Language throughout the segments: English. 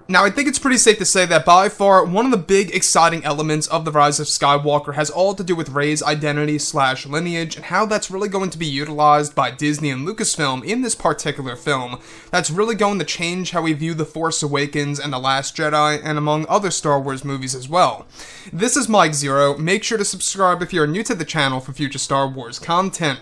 Now, I think it's pretty safe to say that by far, one of the big exciting elements of The Rise of Skywalker has all to do with Rey's identity / lineage, and how that's really going to be utilized by Disney and Lucasfilm in this particular film. That's really going to change how we view The Force Awakens and The Last Jedi, and among other Star Wars movies as well. This is Mike Zero. Make sure to subscribe if you're new to the channel for future Star Wars content.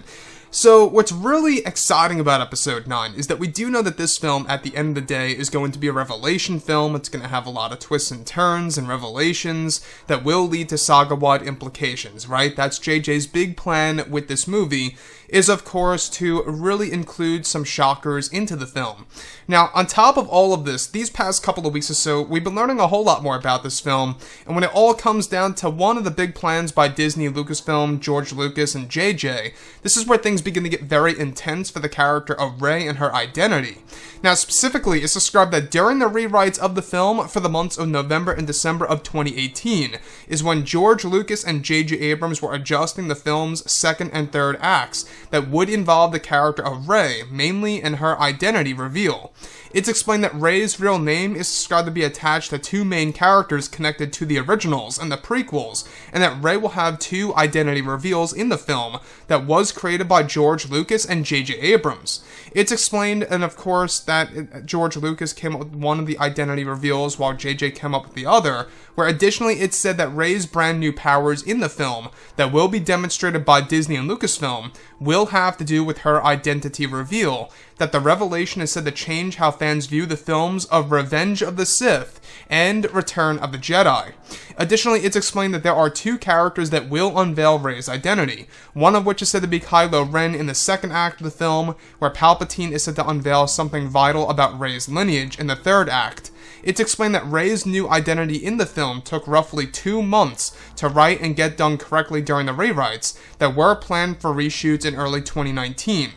So, what's really exciting about Episode 9 is that we do know that this film, at the end of the day, is going to be a revelation film. It's going to have a lot of twists and turns and revelations that will lead to saga-wide implications, right? That's JJ's big plan with this movie, is of course to really include some shockers into the film. Now, on top of all of this, these past couple of weeks or so, we've been learning a whole lot more about this film, and when it all comes down to one of the big plans by Disney, Lucasfilm, George Lucas, and JJ, this is where things begin to get very intense for the character of Rey and her identity. Now, specifically, it's described that during the rewrites of the film for the months of November and December of 2018 is when George Lucas and J.J. Abrams were adjusting the film's second and third acts that would involve the character of Rey, mainly in her identity reveal. It's explained that Rey's real name is described to be attached to two main characters connected to the originals and the prequels, and that Rey will have two identity reveals in the film that was created by George Lucas and J.J. Abrams. It's explained, and of course, that George Lucas came up with one of the identity reveals while J.J. came up with the other, where additionally it's said that Rey's brand new powers in the film that will be demonstrated by Disney and Lucasfilm will have to do with her identity reveal, that the revelation is said to change how fans view the films of Revenge of the Sith and Return of the Jedi. Additionally, it's explained that there are two characters that will unveil Rey's identity, one of which is said to be Kylo Ren in the second act of the film, where Palpatine is said to unveil something vital about Rey's lineage in the third act. It's explained that Rey's new identity in the film took roughly 2 months to write and get done correctly during the rewrites that were planned for reshoots in early 2019.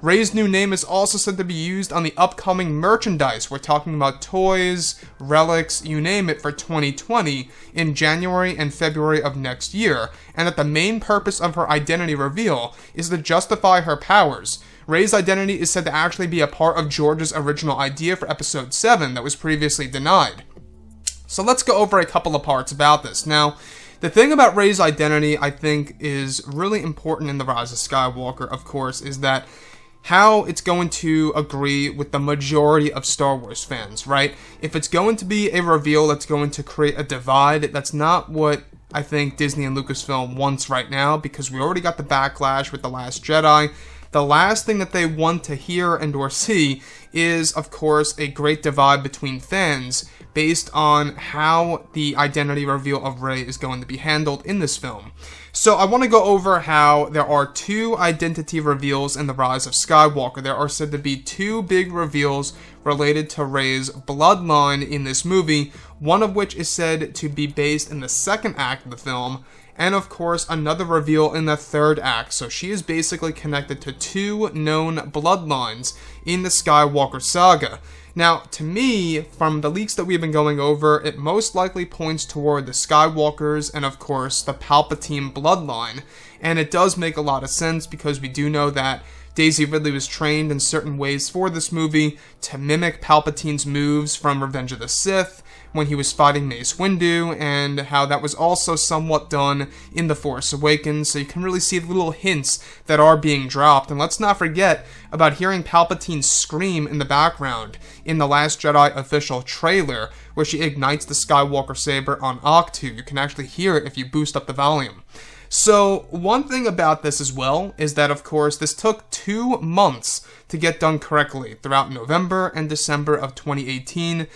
Rey's new name is also said to be used on the upcoming merchandise. We're talking about toys, relics, you name it, for 2020 in January and February of next year, and that the main purpose of her identity reveal is to justify her powers. Rey's identity is said to actually be a part of George's original idea for Episode 7 that was previously denied. So let's go over a couple of parts about this. Now, the thing about Rey's identity, I think, is really important in The Rise of Skywalker, of course, is that how it's going to agree with the majority of Star Wars fans, right? If it's going to be a reveal that's going to create a divide, that's not what I think Disney and Lucasfilm wants right now, because we already got the backlash with The Last Jedi. The last thing that they want to hear and or see is, of course, a great divide between fans based on how the identity reveal of Rey is going to be handled in this film. So I want to go over how there are two identity reveals in The Rise of Skywalker. There are said to be two big reveals related to Rey's bloodline in this movie, one of which is said to be based in the second act of the film, and of course another reveal in the third act. So she is basically connected to two known bloodlines in the Skywalker saga. Now, to me, from the leaks that we've been going over, it most likely points toward the Skywalkers and, of course, the Palpatine bloodline. And it does make a lot of sense because we do know that Daisy Ridley was trained in certain ways for this movie to mimic Palpatine's moves from Revenge of the Sith when he was fighting Mace Windu, and how that was also somewhat done in The Force Awakens, so you can really see the little hints that are being dropped. And let's not forget about hearing Palpatine scream in the background in The Last Jedi official trailer, where she ignites the Skywalker saber on Ahch-To. You can actually hear it if you boost up the volume. So, one thing about this as well is that, of course, this took 2 months to get done correctly throughout November and December of 2018.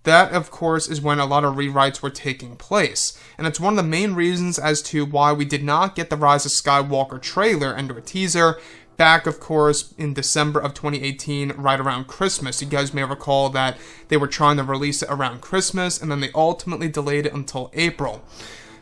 That, of course, is when a lot of rewrites were taking place, and it's one of the main reasons as to why we did not get the Rise of Skywalker trailer and or teaser back, of course, in December of 2018, right around Christmas. You guys may recall that they were trying to release it around Christmas, and then they ultimately delayed it until April.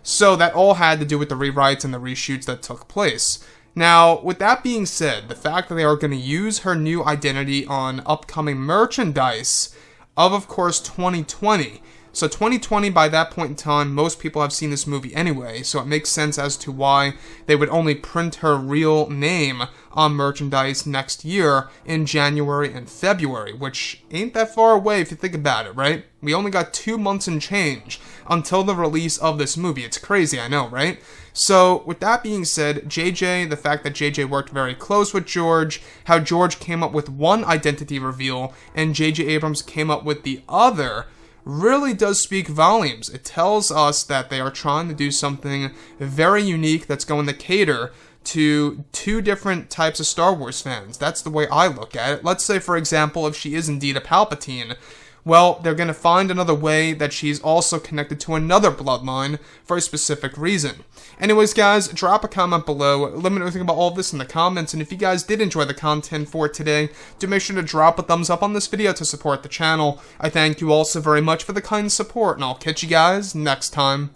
So that all had to do with the rewrites and the reshoots that took place. Now, with that being said, the fact that they are going to use her new identity on upcoming merchandise of course, 2020 So 2020, by that point in time, most people have seen this movie anyway, so it makes sense as to why they would only print her real name on merchandise next year in January and February, which ain't that far away if you think about it, right? We only got 2 months and change until the release of this movie. It's crazy, I know, right? So, with that being said, JJ, the fact that JJ worked very close with George, how George came up with one identity reveal and JJ Abrams came up with the other, really does speak volumes. It tells us that they are trying to do something very unique that's going to cater to two different types of Star Wars fans. That's the way I look at it. Let's say, for example, if she is indeed a Palpatine, well, they're going to find another way that she's also connected to another bloodline for a specific reason. Anyways, guys, drop a comment below. Let me know what you think about all this in the comments. And if you guys did enjoy the content for today, do make sure to drop a thumbs up on this video to support the channel. I thank you all so very much for the kind support, and I'll catch you guys next time.